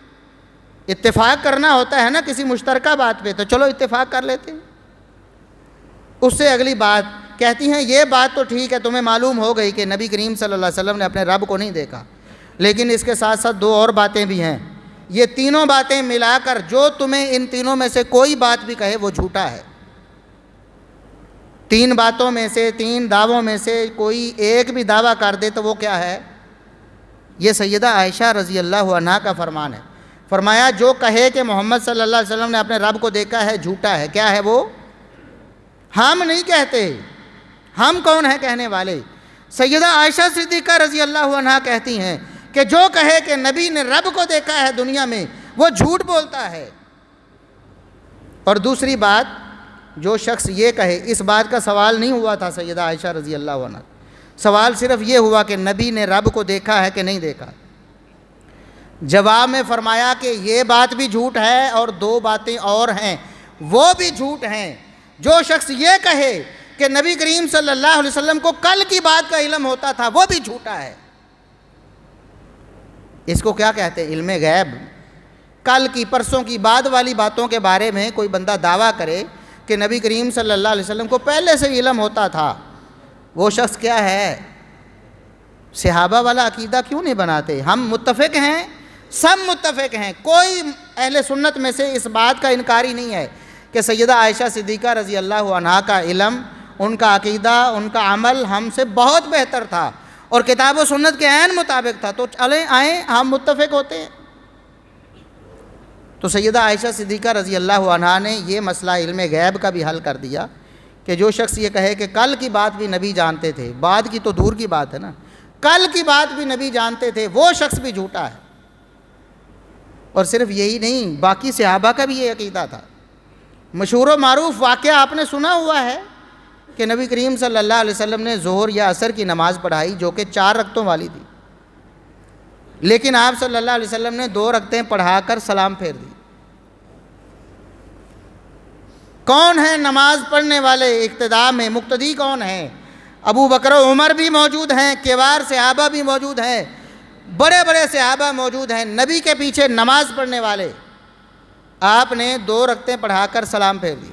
اتفاق کرنا ہوتا ہے نا کسی مشترکہ بات پہ، تو چلو اتفاق کر لیتے۔ اس سے اگلی بات کہتی ہیں یہ بات تو ٹھیک ہے، تمہیں معلوم ہو گئی کہ نبی کریم صلی اللہ علیہ وسلم نے اپنے رب کو نہیں دیکھا، لیکن اس کے ساتھ ساتھ دو اور باتیں بھی ہیں، یہ تینوں باتیں ملا کر جو تمہیں ان تینوں میں سے کوئی بات بھی کہے وہ جھوٹا ہے۔ تین باتوں میں سے، تین دعووں میں سے کوئی ایک بھی دعویٰ کر دے تو وہ کیا ہے؟ یہ سیدہ عائشہ رضی اللہ عنہا کا فرمان ہے۔ فرمایا جو کہے کہ محمد صلی اللہ علیہ وسلم نے اپنے رب کو دیکھا ہے جھوٹا ہے۔ کیا ہے وہ؟ ہم نہیں کہتے، ہم کون ہیں کہنے والے؟ سیدہ عائشہ صدیقہ رضی اللہ عنہا کہتی ہیں کہ جو کہے کہ نبی نے رب کو دیکھا ہے دنیا میں وہ جھوٹ بولتا ہے۔ اور دوسری بات، جو شخص یہ کہے، اس بات کا سوال نہیں ہوا تھا سیدہ عائشہ رضی اللہ عنہا، سوال صرف یہ ہوا کہ نبی نے رب کو دیکھا ہے کہ نہیں دیکھا۔ جواب میں فرمایا کہ یہ بات بھی جھوٹ ہے اور دو باتیں اور ہیں وہ بھی جھوٹ ہیں۔ جو شخص یہ کہے کہ نبی کریم صلی اللہ علیہ وسلم کو کل کی بات کا علم ہوتا تھا وہ بھی جھوٹا ہے۔ اس کو کیا کہتے ہیں؟ علم غیب۔ کل کی، پرسوں کی، بعد والی باتوں کے بارے میں کوئی بندہ دعویٰ کرے کہ نبی کریم صلی اللہ علیہ وسلم کو پہلے سے علم ہوتا تھا، وہ شخص کیا ہے؟ صحابہ والا عقیدہ کیوں نہیں بناتے؟ ہم متفق ہیں، سب متفق ہیں، کوئی اہل سنت میں سے اس بات کا انکاری نہیں ہے کہ سیدہ عائشہ صدیقہ رضی اللہ عنہا کا علم، ان کا عقیدہ، ان کا عمل ہم سے بہت بہتر تھا اور کتاب و سنت کے عین مطابق تھا۔ تو چلیں آئیں ہم متفق ہوتے ہیں۔ تو سیدہ عائشہ صدیقہ رضی اللہ عنہا نے یہ مسئلہ علم غیب کا بھی حل کر دیا کہ جو شخص یہ کہے کہ کل کی بات بھی نبی جانتے تھے، بعد کی تو دور کی بات ہے نا، کل کی بات بھی نبی جانتے تھے، وہ شخص بھی جھوٹا ہے۔ اور صرف یہی نہیں، باقی صحابہ کا بھی یہ عقیدہ تھا۔ مشہور و معروف واقعہ آپ نے سنا ہوا ہے کہ نبی کریم صلی اللہ علیہ وسلم نے ظہر یا عصر کی نماز پڑھائی جو کہ 4 رکعتوں والی تھی، لیکن آپ صلی اللہ علیہ وسلم نے 2 رکعتیں پڑھا کر سلام پھیر دی۔ کون ہیں نماز پڑھنے والے اقتداء میں؟ مقتدی کون ہیں؟ ابو بکر و عمر بھی موجود ہیں، کبار صحابہ بھی موجود ہیں، بڑے بڑے صحابہ موجود ہیں، نبی کے پیچھے نماز پڑھنے والے۔ آپ نے 2 رکعتیں پڑھا کر سلام پھیر دی۔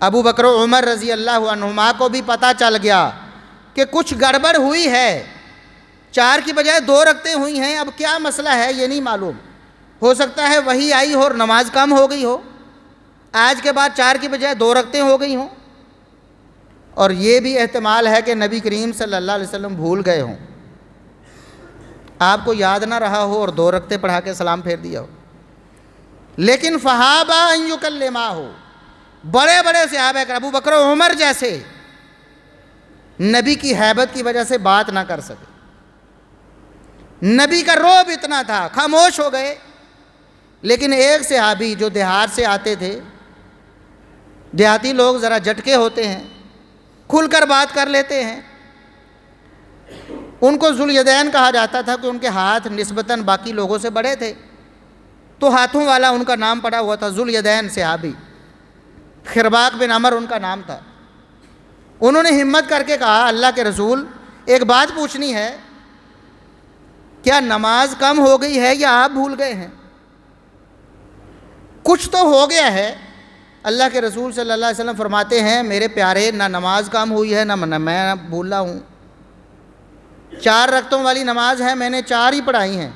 ابو بکر و عمر رضی اللہ عنہما کو بھی پتہ چل گیا کہ کچھ گڑبڑ ہوئی ہے، 4 کی بجائے 2 رکعتیں ہوئی ہیں، اب کیا مسئلہ ہے یہ نہیں معلوم، ہو سکتا ہے وہی آئی ہو اور نماز کم ہو گئی ہو، آج کے بعد 4 کی بجائے 2 رکعتیں ہو گئی ہوں، اور یہ بھی احتمال ہے کہ نبی کریم صلی اللہ علیہ وسلم بھول گئے ہوں، آپ کو یاد نہ رہا ہو اور 2 رکعتیں پڑھا کے سلام پھیر دیا ہو۔ لیکن فہابا ان یکلما ہو، بڑے بڑے صحابہ اکرام، ابو بکر و عمر جیسے نبی کی ہیبت کی وجہ سے بات نہ کر سکے، نبی کا رعب اتنا تھا، خاموش ہو گئے۔ لیکن ایک صحابی جو دیہات سے آتے تھے، دیہاتی لوگ ذرا جھٹکے ہوتے ہیں، کھل کر بات کر لیتے ہیں، ان کو ذوالیدین کہا جاتا تھا کہ ان کے ہاتھ نسبتاً باقی لوگوں سے بڑے تھے، تو ہاتھوں والا ان کا نام پڑا ہوا تھا، ذوالیدین صحابی، خرباق بن عمر ان کا نام تھا۔ انہوں نے ہمت کر کے کہا اللہ کے رسول ایک بات پوچھنی ہے، کیا نماز کم ہو گئی ہے یا آپ بھول گئے ہیں؟ کچھ تو ہو گیا ہے۔ اللہ کے رسول صلی اللہ علیہ وسلم فرماتے ہیں میرے پیارے، نہ نماز کم ہوئی ہے نہ میں بھولا ہوں، 4 رکعتوں والی نماز ہے، میں نے 4 ہی پڑھائی ہیں۔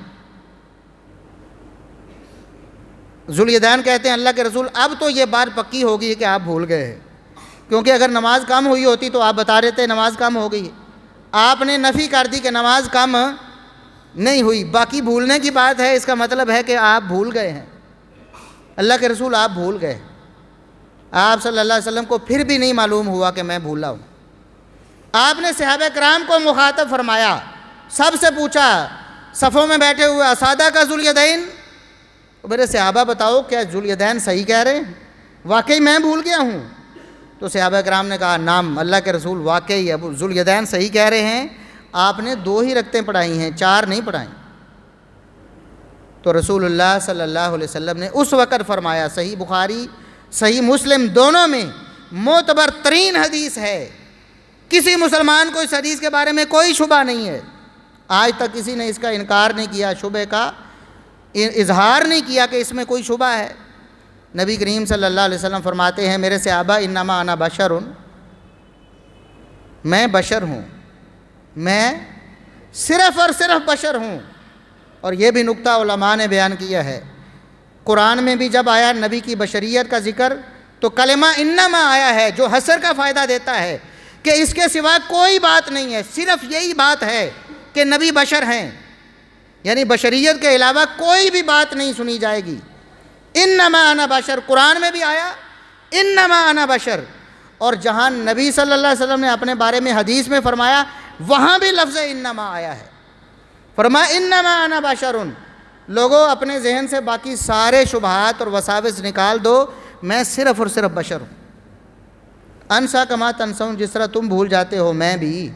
ذوالیدین کہتے ہیں اللہ کے رسول اب تو یہ بات پکی ہوگی کہ آپ بھول گئے ہیں، کیونکہ اگر نماز کم ہوئی ہوتی تو آپ بتا دیتے نماز کم ہو گئی، آپ نے نفی کر دی کہ نماز کم نہیں ہوئی، باقی بھولنے کی بات ہے، اس کا مطلب ہے کہ آپ بھول گئے ہیں۔ اللہ کے رسول آپ بھول گئے۔ آپ صلی اللہ علیہ وسلم کو پھر بھی نہیں معلوم ہوا کہ میں بھولا ہوں۔ آپ نے صحابہ کرام کو مخاطب فرمایا، سب سے پوچھا صفوں میں بیٹھے ہوئے اسادہ کا ذوالیدین، میرے صحابہ بتاؤ کیا ذوالیدین صحیح کہہ رہے ہیں، واقعی میں بھول گیا ہوں؟ تو صحابہ کرام نے کہا نعم اللہ کے رسول واقعی ابو ذوالیدین صحیح کہہ رہے ہیں، آپ نے 2 ہی رکعتیں پڑھائی ہیں، 4 نہیں پڑھائیں۔ تو رسول اللہ صلی اللہ علیہ وسلم نے اس وقت فرمایا، صحیح بخاری صحیح مسلم دونوں میں معتبر ترین حدیث ہے، کسی مسلمان کو اس حدیث کے بارے میں کوئی شبہ نہیں ہے، آج تک کسی نے اس کا انکار نہیں کیا، شبہ کا اظہار نہیں کیا کہ اس میں کوئی شبہ ہے۔ نبی کریم صلی اللہ علیہ وسلم فرماتے ہیں میرے صحابہ انما انا بشر، میں بشر ہوں، میں صرف اور صرف بشر ہوں۔ اور یہ بھی نقطہ علماء نے بیان کیا ہے، قرآن میں بھی جب آیا نبی کی بشریت کا ذکر تو کلمہ انما آیا ہے جو حصر کا فائدہ دیتا ہے کہ اس کے سوا کوئی بات نہیں ہے، صرف یہی بات ہے کہ نبی بشر ہیں، یعنی بشریت کے علاوہ کوئی بھی بات نہیں سنی جائے گی۔ انما انا بشر قرآن میں بھی آیا انما انا بشر، اور جہاں نبی صلی اللہ علیہ وسلم نے اپنے بارے میں حدیث میں فرمایا وہاں بھی لفظ انما آیا ہے، فرمایا انما انا بشر۔ لوگوں اپنے ذہن سے باقی سارے شبہات اور وساوس نکال دو، میں صرف اور صرف بشر ہوں۔ انسا کما تنسون، جس طرح تم بھول جاتے ہو میں بھی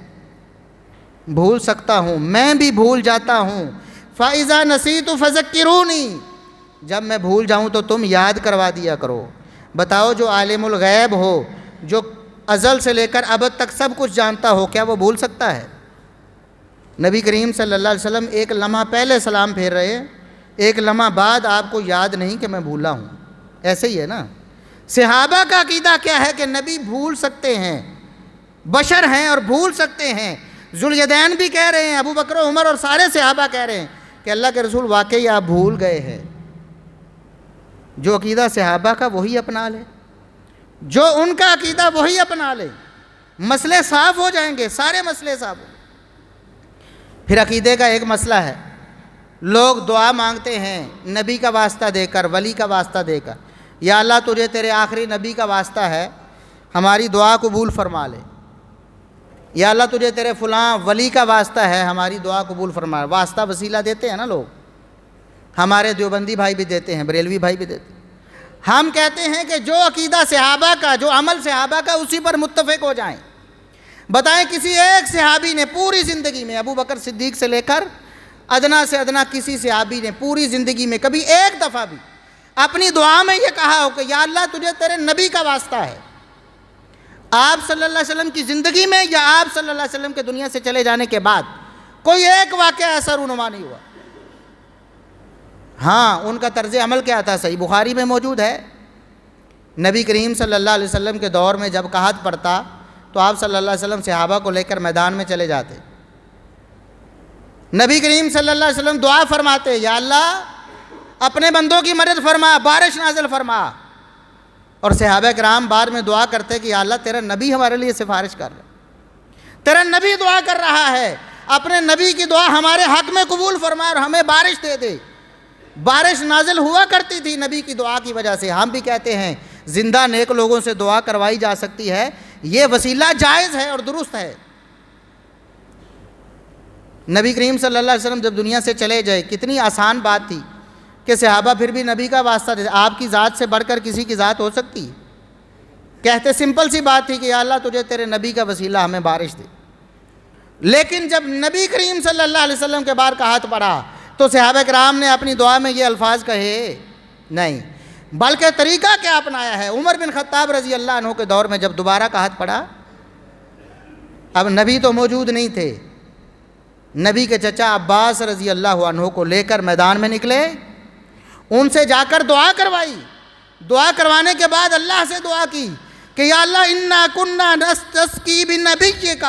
بھول سکتا ہوں، میں بھی بھول جاتا ہوں۔ فَإِذَا نَسِيتُ فَذَكِّرُونِي، جب میں بھول جاؤں تو تم یاد کروا دیا کرو۔ بتاؤ جو عالم الغیب ہو، جو ازل سے لے کر ابد تک سب کچھ جانتا ہو، کیا وہ بھول سکتا ہے؟ نبی کریم صلی اللہ علیہ وسلم ایک لمحہ پہلے سلام پھیر رہے ہیں، ایک لمحہ بعد آپ کو یاد نہیں کہ میں بھولا ہوں۔ ایسے ہی ہے نا۔ صحابہ کا عقیدہ کیا ہے کہ نبی بھول سکتے ہیں، بشر ہیں اور بھول سکتے ہیں۔ ذوالیدین بھی کہہ رہے ہیں، ابو بکر و عمر اور سارے صحابہ کہہ رہے ہیں کہ اللہ کے رسول واقعی آپ بھول گئے ہیں۔ جو عقیدہ صحابہ کا وہی اپنا لے، جو ان کا عقیدہ وہی اپنا لے، مسئلے صاف ہو جائیں گے، سارے مسئلے صاف ہو۔ پھر عقیدے کا ایک مسئلہ ہے، لوگ دعا مانگتے ہیں نبی کا واسطہ دے کر، ولی کا واسطہ دے کر، یا اللہ تجھے تیرے آخری نبی کا واسطہ ہے، ہماری دعا قبول فرما لے، یا اللہ تجھے تیرے فلاں ولی کا واسطہ ہے، ہماری دعا قبول فرما لے۔ واسطہ وسیلہ دیتے ہیں نا لوگ، ہمارے دیوبندی بھائی بھی دیتے ہیں، بریلوی بھائی بھی دیتے ہیں۔ ہم کہتے ہیں کہ جو عقیدہ صحابہ کا، جو عمل صحابہ کا، اسی پر متفق ہو جائیں۔ بتائیں کسی ایک صحابی نے پوری زندگی میں، ابو بکر صدیق سے لے کر ادنا سے ادنا کسی صحابی نے پوری زندگی میں کبھی ایک دفعہ بھی اپنی دعا میں یہ کہا ہو کہ یا اللہ تجھے تیرے نبی کا واسطہ ہے، آپ صلی اللہ علیہ وسلم کی زندگی میں یا آپ صلی اللہ علیہ وسلم کے دنیا سے چلے جانے کے بعد کوئی ایک واقعہ ایسا رونما نہیں ہوا؟ ہاں، ان کا طرز عمل کیا تھا؟ صحیح بخاری میں موجود ہے، نبی کریم صلی اللہ علیہ وسلم کے دور میں جب قحط پڑتا تو آپ صلی اللہ علیہ وسلم صحابہ کو لے کر میدان میں چلے جاتے، نبی کریم صلی اللہ علیہ وسلم دعا فرماتے، یا اللہ اپنے بندوں کی مدد فرما، بارش نازل فرما، اور صحابہ کرام بعد میں دعا کرتے کہ یا اللہ تیرا نبی ہمارے لیے سفارش کر رہا ہے، تیرا نبی دعا کر رہا ہے، اپنے نبی کی دعا ہمارے حق میں قبول فرما اور ہمیں بارش دے دے۔ بارش نازل ہوا کرتی تھی نبی کی دعا کی وجہ سے۔ ہم بھی کہتے ہیں زندہ نیک لوگوں سے دعا کروائی جا سکتی ہے، یہ وسیلہ جائز ہے اور درست ہے۔ نبی کریم صلی اللہ علیہ وسلم جب دنیا سے چلے جائے، کتنی آسان بات تھی کہ صحابہ پھر بھی نبی کا واسطہ دے۔ آپ کی ذات سے بڑھ کر کسی کی ذات ہو سکتی ہے؟ کہتے سمپل سی بات تھی کہ یا اللہ تجھے تیرے نبی کا وسیلہ ہمیں بارش دے۔ لیکن جب نبی کریم صلی اللہ علیہ وسلم کے بار کا ہاتھ پڑا تو صحابہ کرام نے اپنی دعا میں یہ الفاظ کہے نہیں، بلکہ طریقہ کیا اپنایا ہے۔ عمر بن خطاب رضی اللہ عنہ کے دور میں جب دوبارہ کا ہاتھ پڑا، اب نبی تو موجود نہیں تھے، نبی کے چچا عباس رضی اللہ عنہ کو لے کر میدان میں نکلے، ان سے جا کر دعا کروائی۔ دعا کروانے کے بعد اللہ سے دعا کی کہ یا اللہ انا کننا نستسقی بنبیک،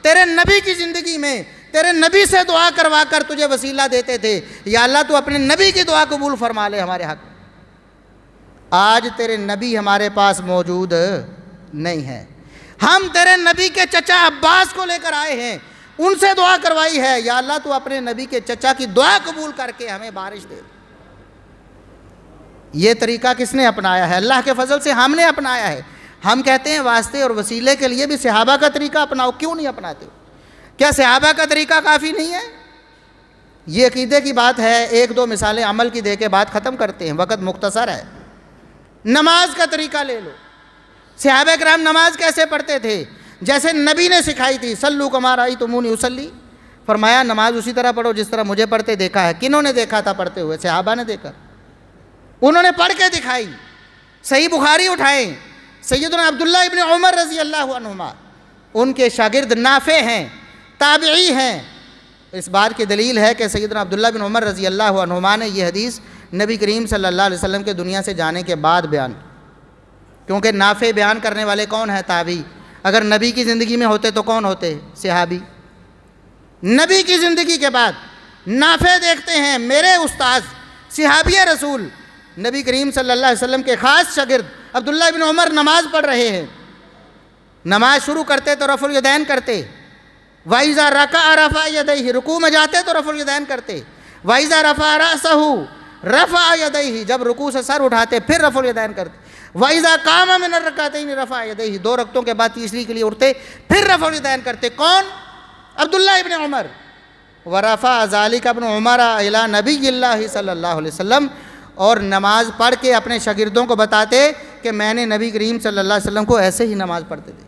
تیرے نبی کی زندگی میں تیرے نبی سے دعا کروا کر تجھے وسیلہ دیتے تھے، یا اللہ تو اپنے نبی کی دعا قبول فرما لے ہمارے حق۔ آج تیرے نبی ہمارے پاس موجود نہیں ہے، ہم تیرے نبی کے چچا عباس کو لے کر آئے ہیں، ان سے دعا کروائی ہے، یا اللہ تو اپنے نبی کے چچا کی دعا قبول کر کے ہمیں بارش دے۔ یہ طریقہ کس نے اپنایا ہے؟ اللہ کے فضل سے ہم نے اپنایا ہے۔ ہم کہتے ہیں واسطے اور وسیلے کے لیے بھی صحابہ کا طریقہ اپناؤ، کیوں نہیں اپناتے؟ کیا صحابہ کا طریقہ کافی نہیں ہے؟ یہ عقیدے کی بات ہے، ایک دو مثالیں عمل کی دے کے بات ختم کرتے ہیں، وقت مختصر ہے۔ نماز کا طریقہ لے لو، صحابہ کرام نماز کیسے پڑھتے تھے؟ جیسے نبی نے سکھائی تھی، صلو کما رأیتمونی اصلی، فرمایا نماز اسی طرح پڑھو جس طرح مجھے پڑھتے دیکھا ہے۔ کنہوں نے دیکھا تھا پڑھتے ہوئے؟ صحابہ نے دیکھا، انہوں نے پڑھ کے دکھائی۔ صحیح بخاری اٹھائیں، سیدنا عبداللہ ابن عمر رضی اللہ عنہما، ان کے شاگرد نافع ہیں، تابعی ہیں۔ اس بات کی دلیل ہے کہ سیدنا عبداللہ بن عمر رضی اللہ عنہما نے یہ حدیث نبی کریم صلی اللہ علیہ وسلم کے دنیا سے جانے کے بعد بیان، کیونکہ نافع بیان کرنے والے کون ہیں؟ تابعی۔ اگر نبی کی زندگی میں ہوتے تو کون ہوتے؟ صحابی۔ نبی کی زندگی کے بعد نافع دیکھتے ہیں، میرے استاذ صحابی رسول نبی کریم صلی اللہ علیہ وسلم کے خاص شاگرد عبداللہ بن عمر نماز پڑھ رہے ہیں۔ نماز شروع کرتے تو رفع الیدین کرتے، وَإِذَا رَكَعَ رَفَعَ يَدَيْهِ، رکوع میں جاتے تو رفع الیدین کرتے، وَإِذَا رَفَعَ رَأْسَهُ رَفَعَ يَدَيْهِ، جب رکوع سے سر اٹھاتے پھر رفع الیدین کرتے، وَإِذَا قَامَ مِنَ الرَّكْعَتَيْنِ رَفَعَ يَدَيْهِ، دو رکعتوں کے بعد تیسری کے لیے اٹھتے پھر رفع الیدین کرتے۔ کون؟ عبداللہ ابن عمر۔ وَرَفَعَ ذَلِكَ ابْنُ عُمَرَ إِلَى نَبِيِّ اللَّهِ صلی اللہ علیہ وسلم، اور نماز پڑھ کے اپنے شاگردوں کو بتاتے کہ میں نے نبی کریم صلی اللہ علیہ وسلم کو ایسے ہی نماز پڑھتے تھے۔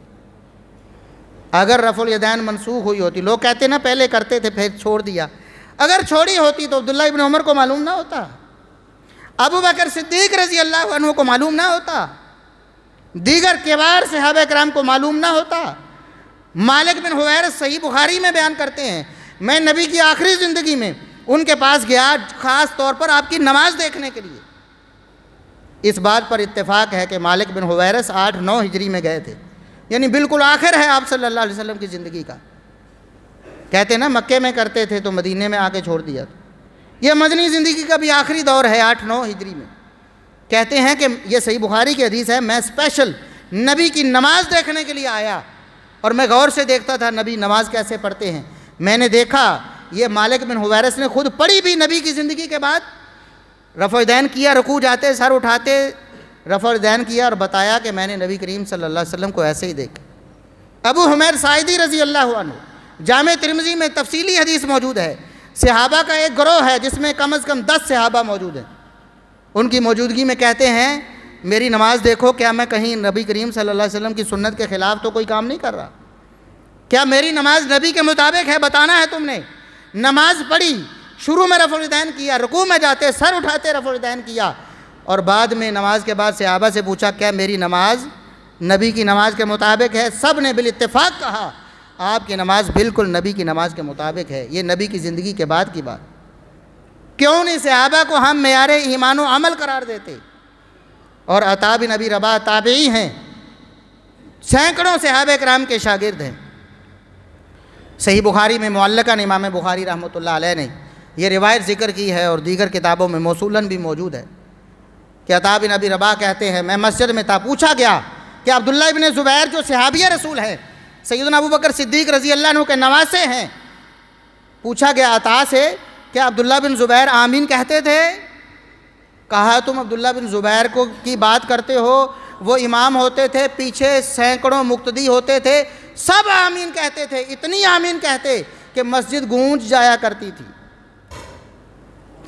اگر رفع الیدین منسوخ ہوئی ہوتی، لوگ کہتے نا پہلے کرتے تھے پھر چھوڑ دیا، اگر چھوڑی ہوتی تو عبداللہ ابن عمر کو معلوم نہ ہوتا، ابو بکر صدیق رضی اللہ عنہ کو معلوم نہ ہوتا، دیگر کبار صحابہ کرام کو معلوم نہ ہوتا۔ مالک بن حویرث صحیح بخاری میں بیان کرتے ہیں، میں نبی کی آخری زندگی میں ان کے پاس گیا خاص طور پر آپ کی نماز دیکھنے کے لیے۔ اس بات پر اتفاق ہے کہ مالک بن حویرث 8-9 ہجری میں گئے تھے، یعنی بالکل آخر ہے آپ صلی اللہ علیہ وسلم کی زندگی کا۔ کہتے ہیں نا مکے میں کرتے تھے تو مدینے میں آ کے چھوڑ دیا، یہ مدنی زندگی کا بھی آخری دور ہے 8-9 ہجری میں۔ کہتے ہیں کہ یہ صحیح بخاری کی حدیث ہے، میں اسپیشل نبی کی نماز دیکھنے کے لیے آیا اور میں غور سے دیکھتا تھا نبی نماز کیسے پڑھتے ہیں۔ میں نے دیکھا یہ مالک بن حویرث نے خود پڑھی بھی نبی کی زندگی کے بعد، رفع دین کیا، رکوع جاتے سر اٹھاتے رفع دین کیا اور بتایا کہ میں نے نبی کریم صلی اللہ علیہ وسلم کو ایسے ہی دیکھا۔ ابو حمید ساعدی رضی اللہ عنہ، جامع ترمذی میں تفصیلی حدیث موجود ہے، صحابہ کا ایک گروہ ہے جس میں کم از کم 10 صحابہ موجود ہیں، ان کی موجودگی میں کہتے ہیں میری نماز دیکھو، کیا میں کہیں نبی کریم صلی اللہ علیہ وسلم کی سنت کے خلاف تو کوئی کام نہیں کر رہا؟ کیا میری نماز نبی کے مطابق ہے؟ بتانا ہے تم نے۔ نماز پڑھی، شروع میں رفع الیدین کیا، رکوع میں جاتے سر اٹھاتے رفع الیدین کیا، اور بعد میں نماز کے بعد صحابہ سے پوچھا کیا میری نماز نبی کی نماز کے مطابق ہے؟ سب نے بالاتفاق کہا آپ کی نماز بالکل نبی کی نماز کے مطابق ہے۔ یہ نبی کی زندگی کے بعد کی بات، کیوں نہیں صحابہ کو ہم معیار ایمان و عمل قرار دیتے؟ اور عطا بن ابی رباح تابعی ہیں، سینکڑوں صحابہ کرام کے شاگرد ہیں۔ صحیح بخاری میں معلقاً امام بخاری رحمۃ اللہ علیہ نے یہ روایت ذکر کی ہے اور دیگر کتابوں میں موصولاً بھی موجود ہے کہ عطا بن ابی رباح کہتے ہیں میں مسجد میں تھا، پوچھا گیا کہ عبداللہ ابن زبیر جو صحابی رسول ہیں، سیدنا ابو بکر صدیق رضی اللہ عنہ کے نواسے ہیں، پوچھا گیا عطا سے کہ عبداللہ بن زبیر آمین کہتے تھے؟ کہا تم عبداللہ بن زبیر کو کی بات کرتے ہو، وہ امام ہوتے تھے، پیچھے سینکڑوں مقتدی ہوتے تھے، سب آمین کہتے تھے، اتنی آمین کہتے کہ مسجد گونج جایا کرتی تھی۔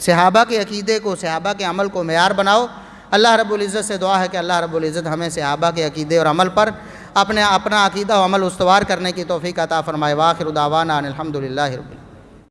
صحابہ کے عقیدے کو، صحابہ کے عمل کو معیار بناؤ۔ اللہ رب العزت سے دعا ہے کہ اللہ رب العزت ہمیں صحابہ کے عقیدے اور عمل پر اپنا عقیدہ و عمل استوار کرنے کی توفیق عطا فرمائے۔ وآخر دعوانا ان الحمد للہ رب العالمین۔